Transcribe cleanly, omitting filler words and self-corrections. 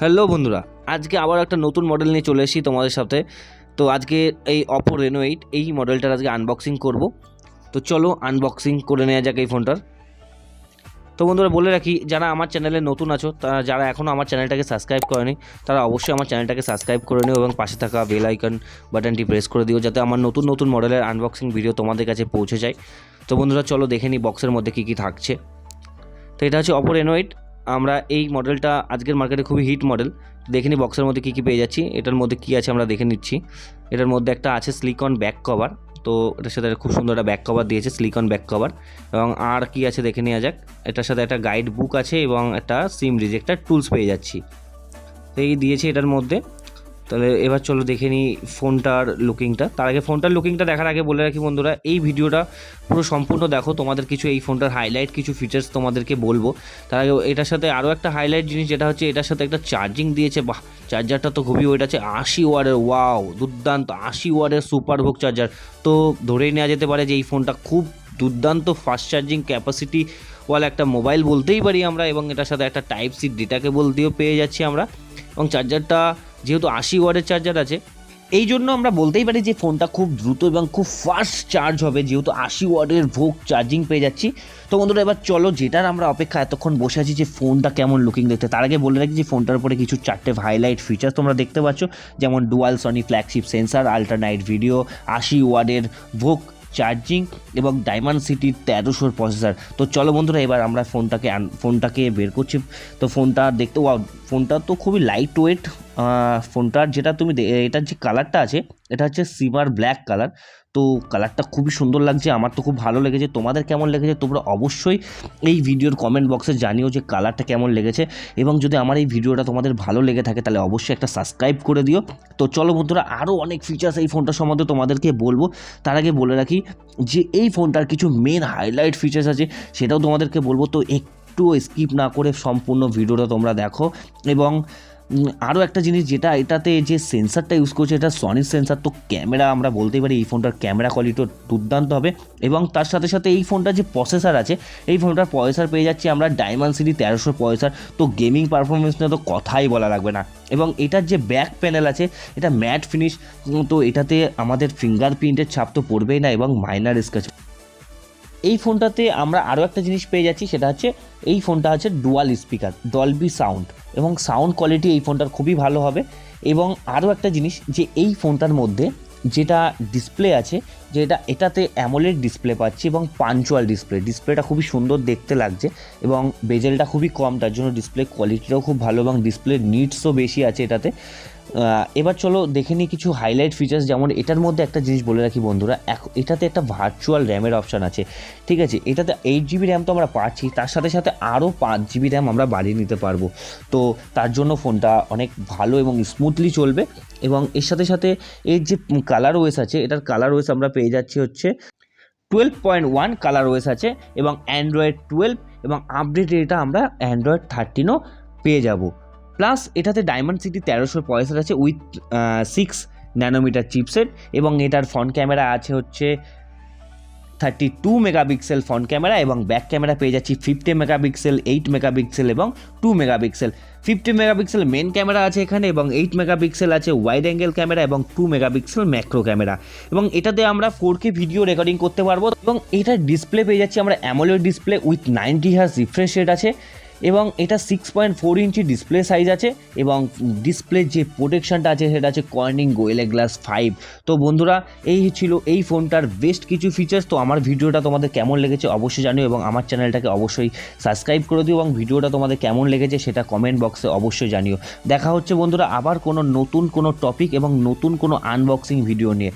Hello বন্ধুরা, আজকে আবার একটা নতুন মডেল নিয়ে চলে এসেছি তোমাদের সাথে। তো আজকে এই Oppo Reno 8 এই মডেলটার আজকে আনবক্সিং করব। তো চলো আনবক্সিং করে নেওয়া যাক এই ফোনটার। তো বন্ধুরা বলে রাখি, যারা আমার চ্যানেলে নতুন আছো, তারা যারা এখনও আমার চ্যানেলটাকে সাবস্ক্রাইব করেনি, তারা অবশ্যই আমার চ্যানেলটাকে সাবস্ক্রাইব করে নিও এবং পাশে থাকা বেল আইকন বাটনটি প্রেস করে দিও, যাতে আমার নতুন নতুন মডেলের আনবক্সিং ভিডিও তোমাদের কাছে পৌঁছে যায়। তো বন্ধুরা চলো দেখে নিই বক্সের মধ্যে কী কী থাকছে। তো এটা হচ্ছে Oppo Reno 8। আমরা এই মডেলটা আজকের মার্কেটে খুবই হিট মডেল। দেখে নিই বক্সের মধ্যে কী কী পেয়ে যাচ্ছি। এটার মধ্যে কী আছে আমরা দেখে নিচ্ছি। এটার মধ্যে একটা আছে সিলিকন ব্যাক কভার। তো এটার সাথে খুব সুন্দর একটা ব্যাক কভার দিয়েছে, সিলিকন ব্যাক কভার। এবং আর কি আছে দেখে নেওয়া যাক। এটার সাথে একটা গাইড বুক আছে এবং একটা সিম রিজেক্টার টুলস পেয়ে যাচ্ছি। তো এই দিয়েছে এটার মধ্যে। তাহলে এবার চলো দেখে নিই ফোনটার লুকিংটা। তার আগে ফোনটার লুকিংটা দেখার আগে বলে রাখি বন্ধুরা, এই ভিডিওটা পুরো সম্পূর্ণ দেখো, তোমাদের কিছু এই ফোনটার হাইলাইট কিছু ফিচার্স তোমাদেরকে বলবো। তার আগে এটার সাথে আরও একটা হাইলাইট জিনিস, যেটা হচ্ছে এটার সাথে একটা চার্জিং দিয়েছে। বাহ, চার্জারটা তো খুবই, ওইটা আছে 80 ওয়াটের। ওয়াও, দুর্দান্ত 80 ওয়াটের সুপার ভোগ চার্জার। তো ধরেই নেওয়া যেতে পারে যে এই ফোনটা খুব দুর্দান্ত ফাস্ট চার্জিং ক্যাপাসিটি ওয়ালা একটা মোবাইল বলতেই পারি আমরা। এবং এটার সাথে একটা টাইপ সি ডেটা কেবল দিয়েও পেয়ে যাচ্ছি আমরা। এবং চার্জারটা যেহেতু 80 ওয়াটের চার্জার আছে, এই জন্য আমরা বলতেই পারি যে ফোনটা খুব দ্রুত এবং খুব ফাস্ট চার্জ হবে, যেহেতু 80 ওয়াটের ভোগ চার্জিং পেয়ে যাচ্ছি। তো বন্ধুরা এবার চলো, যেটার আমরা অপেক্ষা এতক্ষণ বসে আছি যে ফোনটা কেমন লুকিং দেখতে, তার আগে বলে রাখি যে ফোনটার উপরে কিছু 4টে হাইলাইট ফিচার্স তোমরা দেখতে পাচ্ছ, যেমন dual Sony flagship sensor, ultra night video, 80 ওয়াটের ভোগ চার্জিং এবং ডাইমেনসিটির 1300 প্রসেসর। তো চলো বন্ধুরা এবার আমরা ফোনটাকে বের করছি। তো ফোনটা দেখতে, ওয়াও, ফোনটা তো খুবই লাইট ওয়েট। ফোনটার যেটা তুমি এটার যে কালারটা আছে, এটা হচ্ছে সিমার ব্ল্যাক কালার। তো কালারটা খুবই সুন্দর লাগছে, আমার তো খুব ভালো লেগেছে। তোমাদের কেমন লেগেছে তোমরা অবশ্যই এই ভিডিওর কমেন্ট বক্সে জানিও যে কালারটা কেমন লেগেছে। এবং যদি আমার এই ভিডিওটা তোমাদের ভালো লেগে থাকে তাহলে অবশ্যই একটা সাবস্ক্রাইব করে দিও। তো চলো বন্ধুরা, আরও অনেক ফিচার্স এই ফোনটার সম্বন্ধে তোমাদেরকে বলবো। তার আগে বলে রাখি যে এই ফোনটার কিছু মেন হাইলাইট ফিচার্স আছে, সেটাও তোমাদেরকে বলবো। তো একটু স্কিপ না করে সম্পূর্ণ ভিডিওটা তোমরা দেখো। এবং আরও একটা জিনিস, যেটা এটাতে যে সেন্সারটা ইউজ করছে, এটা সনির সেন্সার। তো ক্যামেরা আমরা বলতেই পারি এই ফোনটার ক্যামেরা কোয়ালিটিও দুর্দান্ত হবে। এবং তার সাথে সাথে এই ফোনটার যে প্রসেসর আছে, এই ফোনটার প্রসেসর পেয়ে যাচ্ছি আমরা ডাইমেনসিটি 1300 প্রসেসর। তো গেমিং পারফরমেন্স নিয়ে তো কথাই বলা লাগবে না। এবং এটার যে ব্যাক প্যানেল আছে, এটা ম্যাট ফিনিশ। তো এটাতে আমাদের ফিঙ্গারপ্রিন্টের ছাপ তো পড়বেই না এবং মাইনার স্ক্র্যাচ। এই ফোনটাতে আমরা আরও একটা জিনিস পেয়ে যাচ্ছি, সেটা হচ্ছে এই ফোনটা আছে ডুয়াল স্পিকার, ডলবি সাউন্ড, এবং সাউন্ড কোয়ালিটি এই ফোনটার খুবই ভালো হবে। এবং আরও একটা জিনিস, যে এই ফোনটার মধ্যে যেটা ডিসপ্লে আছে, এটাতে অ্যামোলেড ডিসপ্লে পাচ্ছি এবং পাঞ্চুয়াল ডিসপ্লেটা খুবই সুন্দর দেখতে লাগছে। এবং বেজেলটা খুবই কম, তার জন্য ডিসপ্লে কোয়ালিটিটাও খুব ভালো এবং ডিসপ্লে নিটসও বেশি আছে এটাতে। এবার চলো দেখে নিই কিছু হাইলাইট ফিচার্স। যেমন এটার মধ্যে একটা জিনিস বলে রাখি বন্ধুরা, এটাতে একটা ভার্চুয়াল র্যামের অপশান আছে। ঠিক আছে, এটাতে 8GB র্যাম তো আমরা পাচ্ছি, তার সাথে সাথে আরও 5GB র্যাম আমরা বাড়িয়ে নিতে পারবো। তো তার জন্য ফোনটা অনেক ভালো এবং স্মুথলি চলবে। এবং এর সাথে সাথে এর যে কালার ওএস আছে, এটার কালার ওএস আমরা পেয়ে যাচ্ছি হচ্ছে 12.1 কালার ওএস আছে এবং অ্যান্ড্রয়েড 12, এবং আপডেট এটা আমরা অ্যান্ড্রয়েড 13ও পেয়ে যাব। প্লাস এটাতে ডাইমেনসিটি 1300 প্রসেসর আছে উইথ 6 ন্যানোমিটার চিপসেট। এবং এটার ফ্রন্ট ক্যামেরা আছে হচ্ছে 32 মেগাপিক্সেল ফ্রন্ট ক্যামেরা, এবং ব্যাক ক্যামেরা পেয়ে যাচ্ছি 50 মেগাপিক্সেল, 8 মেগাপিক্সেল এবং 2 মেগাপিক্সেল। 50 মেগাপিক্সেল মেন ক্যামেরা আছে এখানে, এবং 8 মেগাপিক্সেল আছে ওয়াইড অ্যাঙ্গেল ক্যামেরা, এবং 2 মেগাপিক্সেল ম্যাক্রো ক্যামেরা। এবং এটাতে আমরা 4K ভিডিও রেকর্ডিং করতে পারবো। এবং এটার ডিসপ্লে পেয়ে যাচ্ছি আমরা AMOLED display with 90 hertz refresh rate আছে। এবং এটা 6.4 ইঞ্চি ডিসপ্লে সাইজ আছে। এবং ডিসপ্লে যে প্রোটেকশনটা আছে সেটা আছে কর্নিং গোরিলা গ্লাস 5। তো বন্ধুরা এই ছিল এই ফোনটার বেস্ট কিছু ফিচার্স। তো আমার ভিডিওটা তোমাদের কেমন লেগেছে অবশ্যই জানিও, এবং আমার চ্যানেলটাকে অবশ্যই সাবস্ক্রাইব করে দিও, এবং ভিডিওটা তোমাদের কেমন লেগেছে সেটা কমেন্ট বক্সে অবশ্যই জানিও। দেখা হচ্ছে বন্ধুরা আবার কোনো নতুন কোনো টপিক এবং নতুন কোনো আনবক্সিং ভিডিও নিয়ে।